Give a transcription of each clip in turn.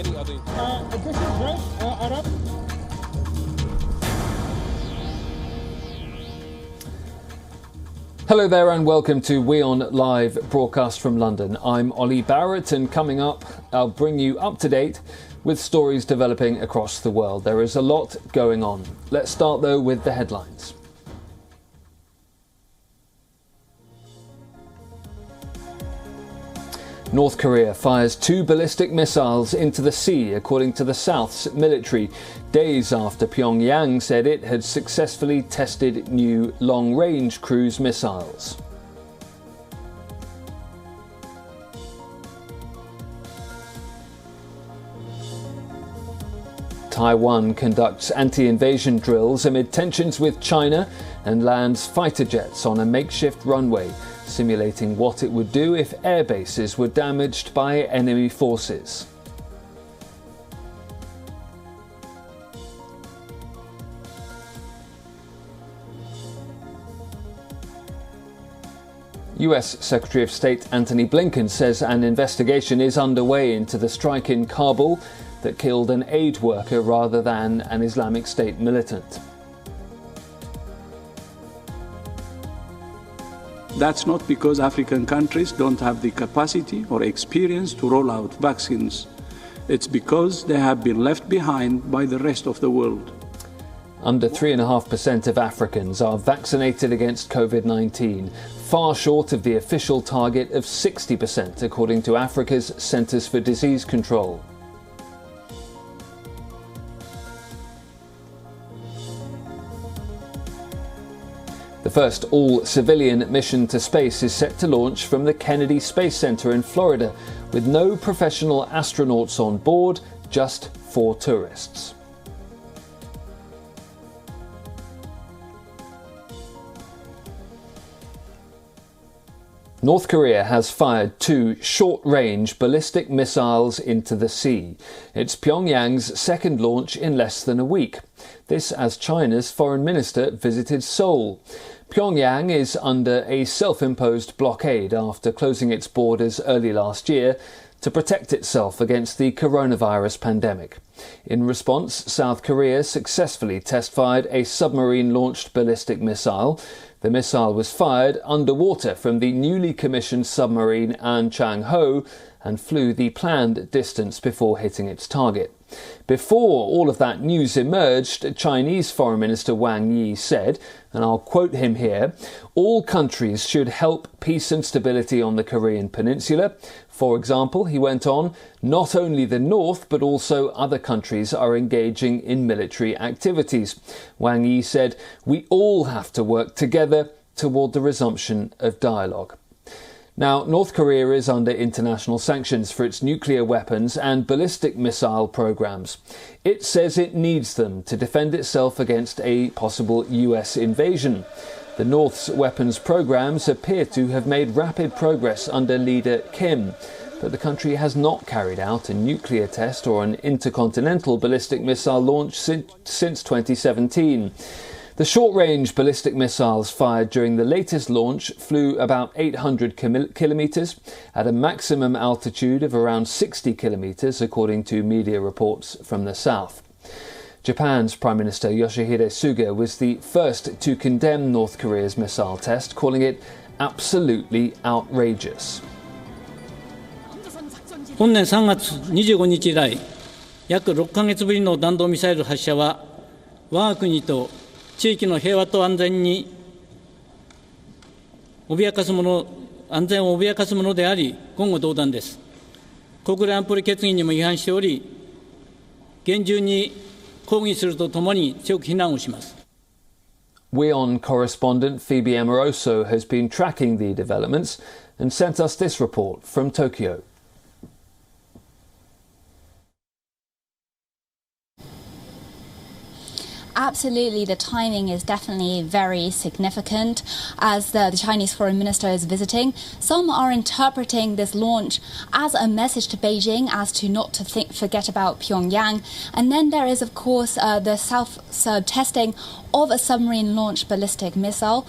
many other... This is right, Arab. Hello there and welcome to WION Live broadcast from London. I'm Ollie Barrett, and coming up I'll bring you up to date with stories developing across the world. There is a lot going on. Let's start though with the headlines. North Korea fires 2 ballistic missiles into the sea, according to the South's military, days after Pyongyang said it had successfully tested new long-range cruise missiles. Taiwan conducts anti-invasion drills amid tensions with China and lands fighter jets on a makeshift runway, simulating what it would do if air bases were damaged by enemy forces. US Secretary of State Antony Blinken says an investigation is underway into the strike in Kabul that killed an aid worker rather than an Islamic State militant. That's not because African countries don't have the capacity or experience to roll out vaccines. It's because they have been left behind by the rest of the world. Under 3.5% of Africans are vaccinated against COVID-19, far short of the official target of 60%, according to Africa's Centers for Disease Control. The first all-civilian mission to space is set to launch from the Kennedy Space Center in Florida, with no professional astronauts on board, just 4 tourists. North Korea has fired 2 short-range ballistic missiles into the sea. It's Pyongyang's second launch in less than a week. This as China's foreign minister visited Seoul. Pyongyang is under a self-imposed blockade after closing its borders early last year to protect itself against the coronavirus pandemic. In response, South Korea successfully test-fired a submarine-launched ballistic missile. The missile was fired underwater from the newly commissioned submarine An Chang-ho and flew the planned distance before hitting its target. Before all of that news emerged, Chinese Foreign Minister Wang Yi said, and I'll quote him here, "All countries should help peace and stability on the Korean peninsula. For example," he went on, "not only the North but also other countries are engaging in military activities." Wang Yi said, "We all have to work together toward the resumption of dialogue." Now, North Korea is under international sanctions for its nuclear weapons and ballistic missile programs. It says it needs them to defend itself against a possible US invasion. The North's weapons programs appear to have made rapid progress under leader Kim, but the country has not carried out a nuclear test or an intercontinental ballistic missile launch since 2017. The short-range ballistic missiles fired during the latest launch flew about 800 kilometres at a maximum altitude of around 60 kilometres, according to media reports from the south. Japan's Prime Minister Yoshihide Suga was the first to condemn North Korea's missile test, calling it absolutely outrageous. 本年3月25日以来、約6ヶ月ぶりの弾道ミサイル発射は、我が国と地域の平和と安全に安全を脅かすものであり、言語道断です。国連安保理決議にも違反しており、厳重に抗議するとともに強く非難をします。WION correspondent Phoebe Amoroso has been tracking the developments and sent us this report from Tokyo. absolutely, the timing is definitely very significant as the Chinese foreign minister is visiting. Some are interpreting this launch as a message to Beijing as to not to forget about Pyongyang. And then there is, of course, the South testing of a submarine-launched ballistic missile.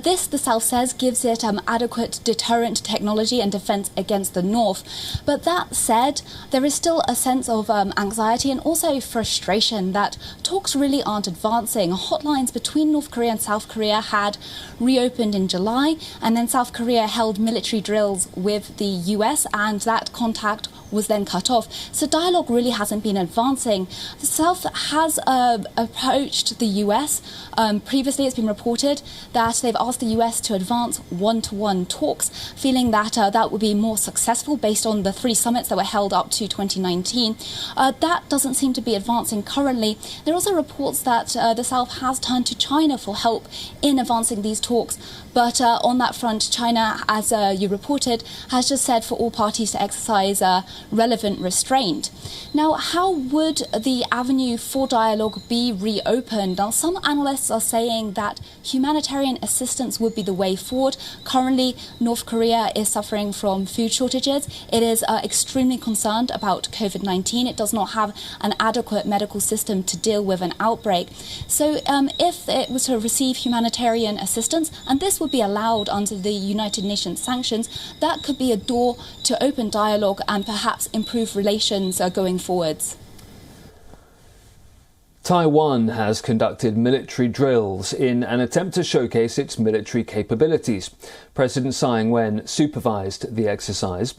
This, the South says, gives it adequate deterrent technology and defense against the North. But that said, there is still a sense of anxiety and also frustration that talks really aren't advancing. Hotlines between North Korea and South Korea had reopened in July, and then South Korea held military drills with the US, and that contact was then cut off. So dialogue really hasn't been advancing. The South has approached the US. Previously, it's been reported that they've asked the US to advance one-to-one talks, feeling that that would be more successful based on the 3 summits that were held up to 2019. That doesn't seem to be advancing currently. There are also reports that the South has turned to China for help in advancing these talks. But on that front, China, as you reported, has just said for all parties to exercise relevant restraint. Now, how would the avenue for dialogue be reopened? Now, some analysts are saying that humanitarian assistance would be the way forward. Currently, North Korea is suffering from food shortages. It is extremely concerned about COVID-19. It does not have an adequate medical system to deal with an outbreak. So if it was to receive humanitarian assistance, and this would be allowed under the United Nations sanctions, that could be a door to open dialogue and perhaps improve relations going forwards. Taiwan has conducted military drills in an attempt to showcase its military capabilities. President Tsai Ing-wen supervised the exercise.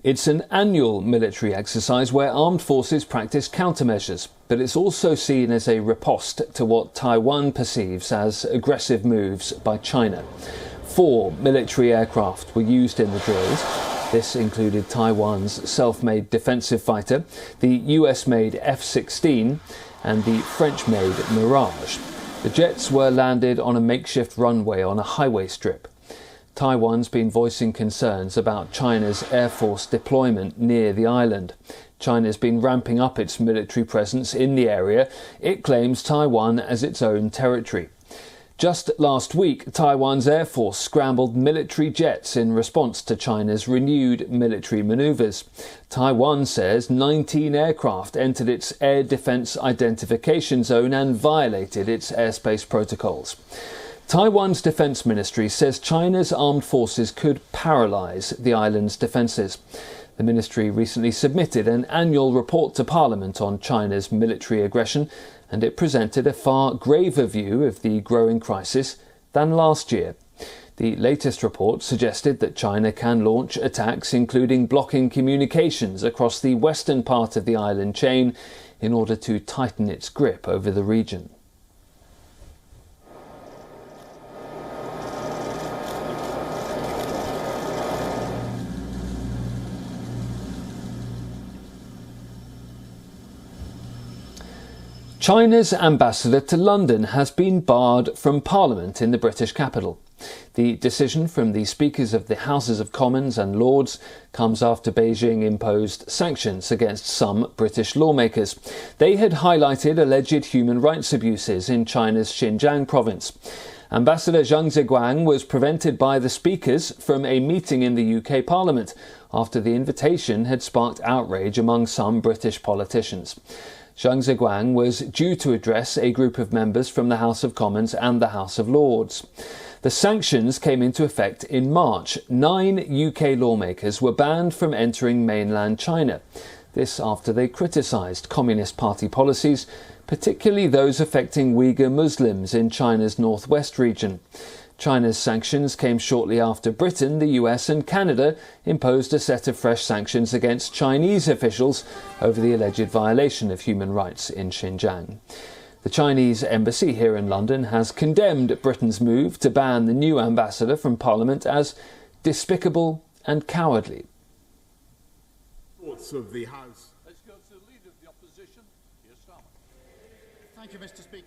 It's an annual military exercise where armed forces practice countermeasures, but it's also seen as a riposte to what Taiwan perceives as aggressive moves by China. 4 military aircraft were used in the drills. This included Taiwan's self-made defensive fighter, the US-made F-16, and the French-made Mirage. The jets were landed on a makeshift runway on a highway strip. Taiwan's been voicing concerns about China's Air Force deployment near the island. China's been ramping up its military presence in the area. It claims Taiwan as its own territory. Just last week, Taiwan's Air Force scrambled military jets in response to China's renewed military manoeuvres. Taiwan says 19 aircraft entered its air defense identification zone and violated its airspace protocols. Taiwan's defense ministry says China's armed forces could paralyze the island's defenses. The ministry recently submitted an annual report to Parliament on China's military aggression, and it presented a far graver view of the growing crisis than last year. The latest report suggested that China can launch attacks, including blocking communications across the western part of the island chain, in order to tighten its grip over the region. China's ambassador to London has been barred from Parliament in the British capital. The decision from the Speakers of the Houses of Commons and Lords comes after Beijing imposed sanctions against some British lawmakers. They had highlighted alleged human rights abuses in China's Xinjiang province. Ambassador Zhang Zheguang was prevented by the Speakers from a meeting in the UK Parliament after the invitation had sparked outrage among some British politicians. Zhang Zheguang was due to address a group of members from the House of Commons and the House of Lords. The sanctions came into effect in March. 9 UK lawmakers were banned from entering mainland China. This after they criticised Communist Party policies, particularly those affecting Uyghur Muslims in China's northwest region. China's sanctions came shortly after Britain, the US and Canada imposed a set of fresh sanctions against Chinese officials over the alleged violation of human rights in Xinjiang. The Chinese embassy here in London has condemned Britain's move to ban the new ambassador from Parliament as despicable and cowardly. Thoughts of the House. Let's go to the Leader of the Opposition. Here's Starmer. Thank you, Mr. Speaker.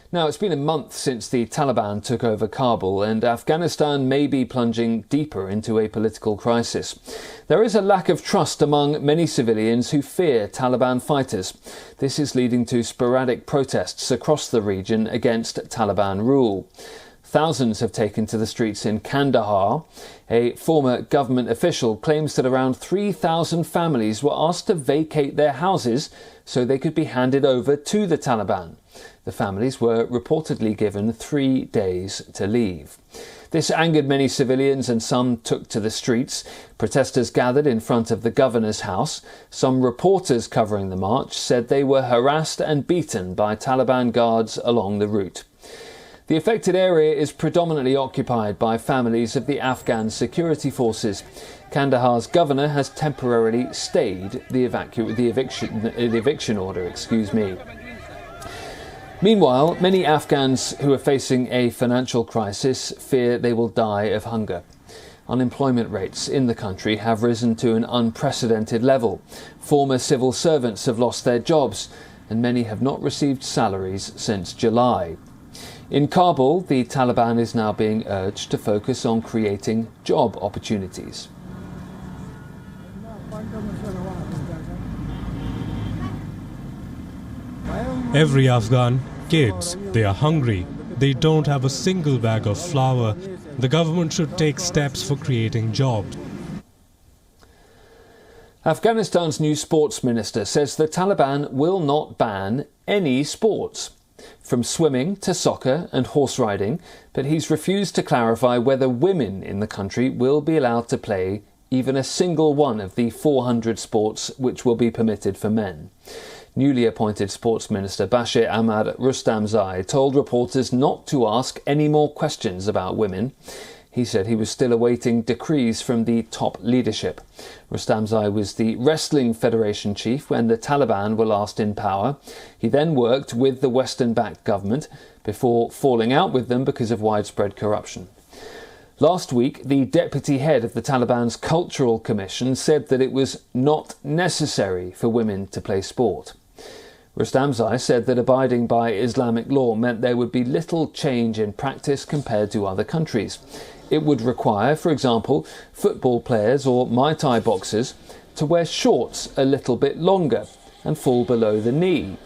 Now, it's been a month since the Taliban took over Kabul, and Afghanistan may be plunging deeper into a political crisis. There is a lack of trust among many civilians who fear Taliban fighters. This is leading to sporadic protests across the region against Taliban rule. Thousands have taken to the streets in Kandahar. A former government official claims that around 3,000 families were asked to vacate their houses so they could be handed over to the Taliban. The families were reportedly given 3 days to leave. This angered many civilians and some took to the streets. Protesters gathered in front of the governor's house. Some reporters covering the march said they were harassed and beaten by Taliban guards along the route. The affected area is predominantly occupied by families of the Afghan security forces. Kandahar's governor has temporarily stayed the eviction order. Meanwhile, many Afghans who are facing a financial crisis fear they will die of hunger. Unemployment rates in the country have risen to an unprecedented level. Former civil servants have lost their jobs, and many have not received salaries since July. In Kabul, the Taliban is now being urged to focus on creating job opportunities. Every Afghan, kids, they are hungry. They don't have a single bag of flour. The government should take steps for creating jobs. Afghanistan's new sports minister says the Taliban will not ban any sports, from swimming to soccer and horse riding, but he's refused to clarify whether women in the country will be allowed to play even a single one of the 400 sports which will be permitted for men. Newly appointed Sports Minister Bashir Ahmad Rustamzai told reporters not to ask any more questions about women. He said he was still awaiting decrees from the top leadership. Rustamzai was the Wrestling Federation chief when the Taliban were last in power. He then worked with the Western-backed government before falling out with them because of widespread corruption. Last week, the deputy head of the Taliban's Cultural Commission said that it was not necessary for women to play sport. Rustamzai said that abiding by Islamic law meant there would be little change in practice compared to other countries. It would require, for example, football players or Muay Thai boxers to wear shorts a little bit longer and fall below the knee.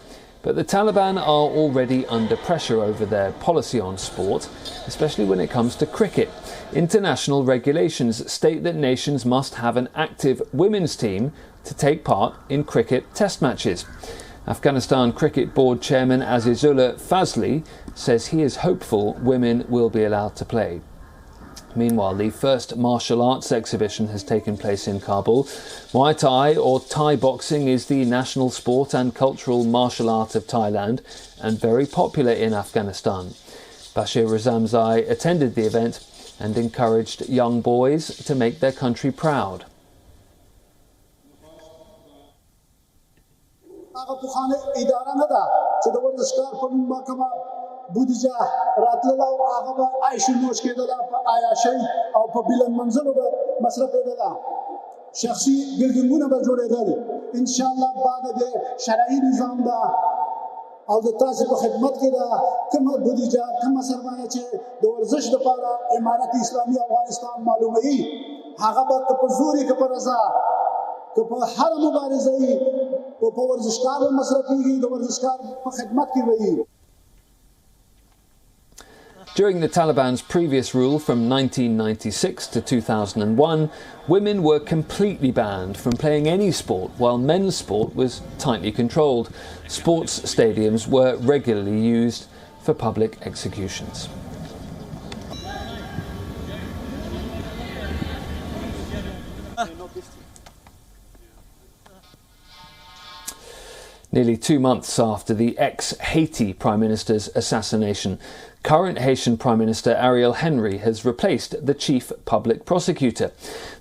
But the Taliban are already under pressure over their policy on sport, especially when it comes to cricket. International regulations state that nations must have an active women's team to take part in cricket test matches. Afghanistan Cricket Board Chairman Azizullah Fazli says he is hopeful women will be allowed to play. Meanwhile, the first martial arts exhibition has taken place in Kabul. Muay Thai or Thai boxing is the national sport and cultural martial art of Thailand and very popular in Afghanistan. Bashir Rustamzai attended the event and encouraged young boys to make their country proud. بودجه راتللا او هغه به عايش نوش کېدله په عیاشۍ او په بلند منزلو به مصرف کېدله شخصي بلډینګونه به جوړېدل انشاءالله بعد د شرعي نظام ده او د تاسو په خدمت کې ده کومه بودجه کومه سرمایه چې د ورزش لپاره امارت اسلامي افغانستان معلوموي هغه به که په زوري که په رضا که په هر مبارزه یې په ورزشکار به مصرفېږي د ورزشکار په خدمت کې به وي. During the Taliban's previous rule from 1996 to 2001, women were completely banned from playing any sport, while men's sport was tightly controlled. Sports stadiums were regularly used for public executions. Nearly 2 months after the ex-Haiti Prime Minister's assassination, current Haitian Prime Minister Ariel Henry has replaced the chief public prosecutor.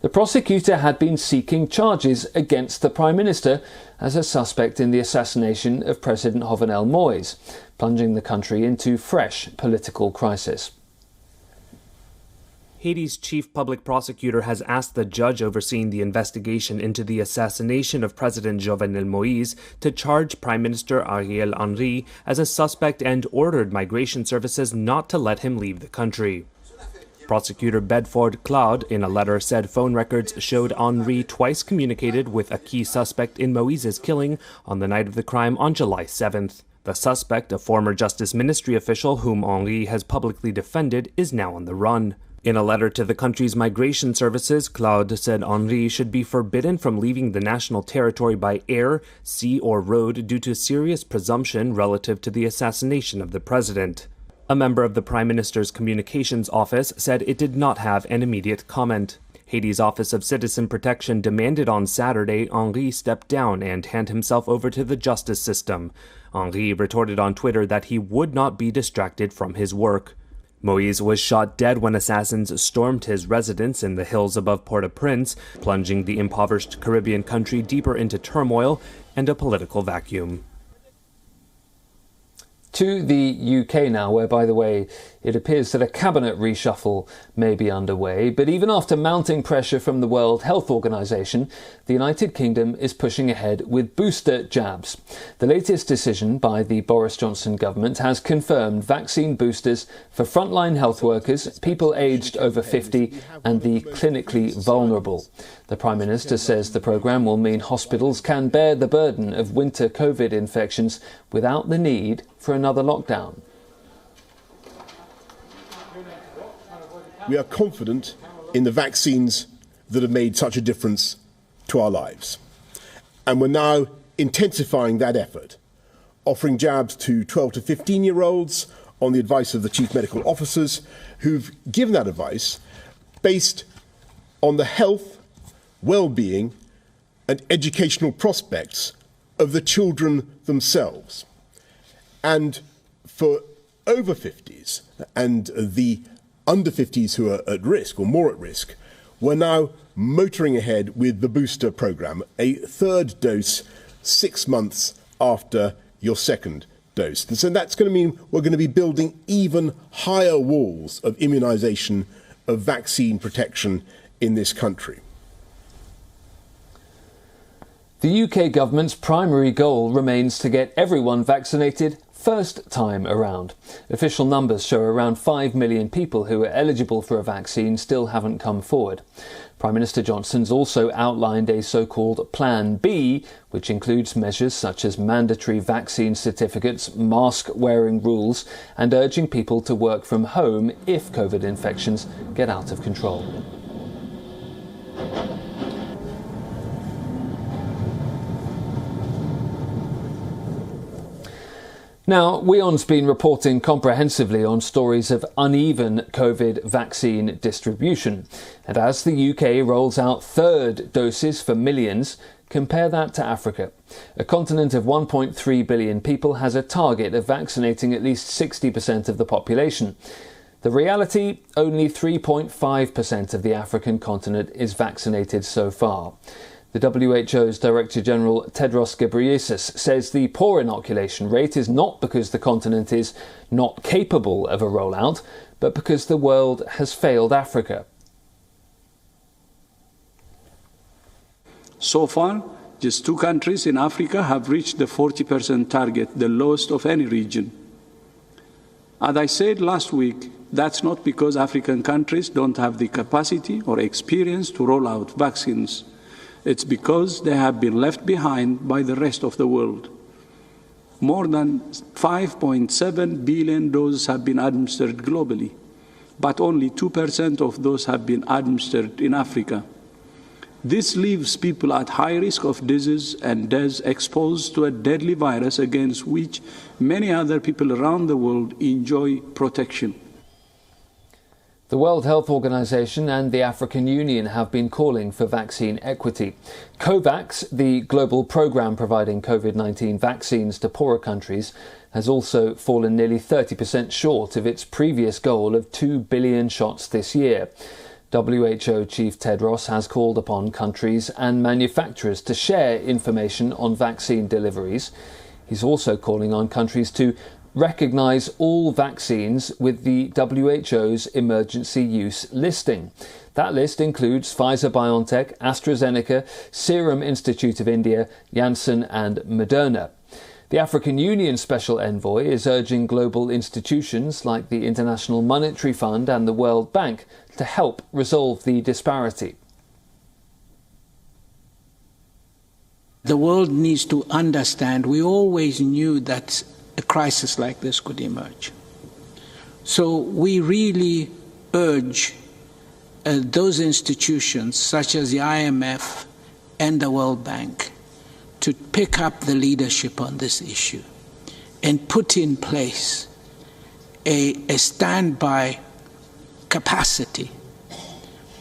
The prosecutor had been seeking charges against the Prime Minister as a suspect in the assassination of President Jovenel Moïse, plunging the country into fresh political crisis. Haiti's chief public prosecutor has asked the judge overseeing the investigation into the assassination of President Jovenel Moïse to charge Prime Minister Ariel Henry as a suspect and ordered migration services not to let him leave the country. Prosecutor Bedford Cloud, in a letter, said phone records showed Henry twice communicated with a key suspect in Moïse's killing on the night of the crime on July 7th. The suspect, a former Justice Ministry official whom Henry has publicly defended, is now on the run. In a letter to the country's migration services, Cloud said Henry should be forbidden from leaving the national territory by air, sea, or road due to serious presumption relative to the assassination of the president. A member of the Prime Minister's communications office said it did not have an immediate comment. Haiti's Office of Citizen Protection demanded on Saturday Henry step down and hand himself over to the justice system. Henry retorted on Twitter that he would not be distracted from his work. Moïse was shot dead when assassins stormed his residence in the hills above Port-au-Prince, plunging the impoverished Caribbean country deeper into turmoil and a political vacuum. To the UK now, where, by the way, it appears that a cabinet reshuffle may be underway. But even after mounting pressure from the World Health Organization, the United Kingdom is pushing ahead with booster jabs. The latest decision by the Boris Johnson government has confirmed vaccine boosters for frontline health workers, people aged over 50 and the clinically vulnerable. The Prime Minister says the programme will mean hospitals can bear the burden of winter COVID infections without the need for another lockdown. We are confident in the vaccines that have made such a difference to our lives. And we're now intensifying that effort, offering jabs to 12 to 15-year-olds on the advice of the chief medical officers who've given that advice based on the health, well-being and educational prospects of the children themselves. And for over 50s and the under 50s who are at risk or more at risk, we're now motoring ahead with the booster programme, a third dose 6 months after your second dose. And so that's going to mean we're going to be building even higher walls of immunisation, of vaccine protection in this country. The UK government's primary goal remains to get everyone vaccinated first time around. Official numbers show around 5 million people who are eligible for a vaccine still haven't come forward. Prime Minister Johnson's also outlined a so-called Plan B, which includes measures such as mandatory vaccine certificates, mask-wearing rules, and urging people to work from home if COVID infections get out of control. Now, WION's been reporting comprehensively on stories of uneven COVID vaccine distribution. And as the UK rolls out third doses for millions, compare that to Africa. A continent of 1.3 billion people has a target of vaccinating at least 60% of the population. The reality, only 3.5% of the African continent is vaccinated so far. The WHO's Director General Tedros Ghebreyesus says the poor inoculation rate is not because the continent is not capable of a rollout, but because the world has failed Africa. So far, just 2 countries in Africa have reached the 40% target, the lowest of any region. As I said last week, that's not because African countries don't have the capacity or experience to roll out vaccines. It's because they have been left behind by the rest of the world. More than 5.7 billion doses have been administered globally, but only 2% of those have been administered in Africa. This leaves people at high risk of disease and death, exposed to a deadly virus against which many other people around the world enjoy protection. The World Health Organization and the African Union have been calling for vaccine equity. COVAX, the global program providing COVID-19 vaccines to poorer countries, has also fallen nearly 30% short of its previous goal of 2 billion shots this year. WHO Chief Tedros has called upon countries and manufacturers to share information on vaccine deliveries. He's also calling on countries to recognise all vaccines with the WHO's emergency use listing. That list includes Pfizer-BioNTech, AstraZeneca, Serum Institute of India, Janssen and Moderna. The African Union Special Envoy is urging global institutions like the International Monetary Fund and the World Bank to help resolve the disparity. The world needs to understand we always knew that a crisis like this could emerge. So we really urge those institutions such as the IMF and the World Bank to pick up the leadership on this issue and put in place a standby capacity,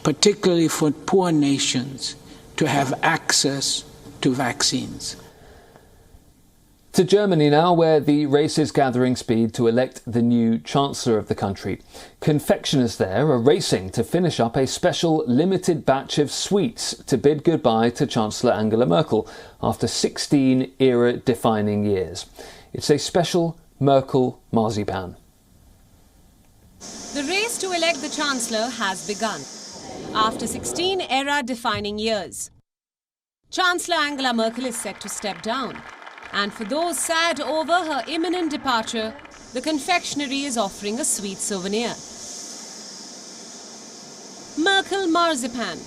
particularly for poor nations, to have access to vaccines. To Germany now, where the race is gathering speed to elect the new Chancellor of the country. Confectioners there are racing to finish up a special limited batch of sweets to bid goodbye to Chancellor Angela Merkel after 16 era-defining years. It's a special Merkel marzipan. The race to elect the Chancellor has begun. After 16 era-defining years, Chancellor Angela Merkel is set to step down. And for those sad over her imminent departure, the confectionery is offering a sweet souvenir. Merkel marzipan,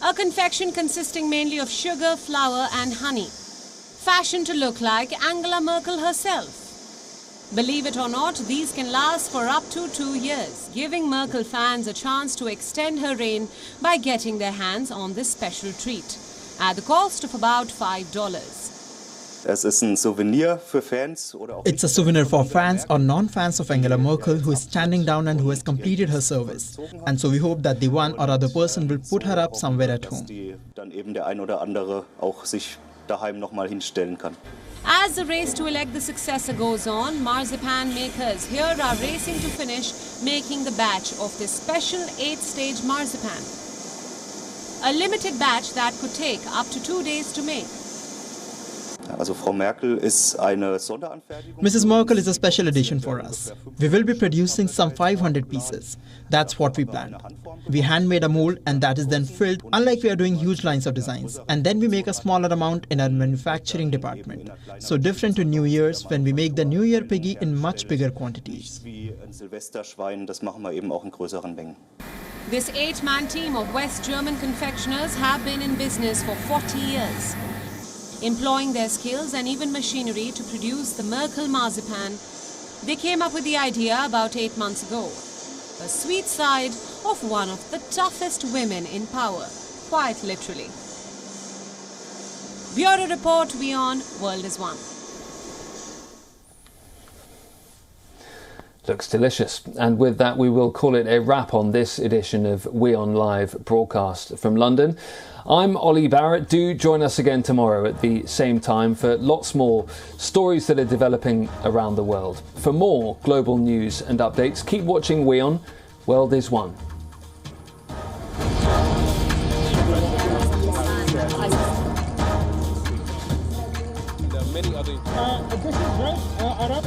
a confection consisting mainly of sugar, flour and honey, fashioned to look like Angela Merkel herself. Believe it or not, these can last for up to 2 years, giving Merkel fans a chance to extend her reign by getting their hands on this special treat, at the cost of about $5. It's a souvenir for fans or non-fans of Angela Merkel who is standing down and who has completed her service. And so we hope that the one or other person will put her up somewhere at home. As the race to elect the successor goes on, marzipan makers here are racing to finish making the batch of this special 8-stage marzipan. A limited batch that could take up to 2 days to make. Mrs. Merkel is a special edition for us. We will be producing some 500 pieces. That's what we planned. We handmade a mold and that is then filled, unlike we are doing huge lines of designs. And then we make a smaller amount in our manufacturing department. So different to New Year's when we make the New Year piggy in much bigger quantities. This 8-man team of West German confectioners have been in business for 40 years. Employing their skills and even machinery to produce the Merkel marzipan, they came up with the idea about 8 months ago. A sweet side of one of the toughest women in power, quite literally. Bureau Report, WION, World is One. Looks delicious. And with that, we will call it a wrap on this edition of WION Live broadcast from London. I'm Ollie Barrett. Do join us again tomorrow at the same time for lots more stories that are developing around the world. For more global news and updates, keep watching WION. World is One. This is right, Arab.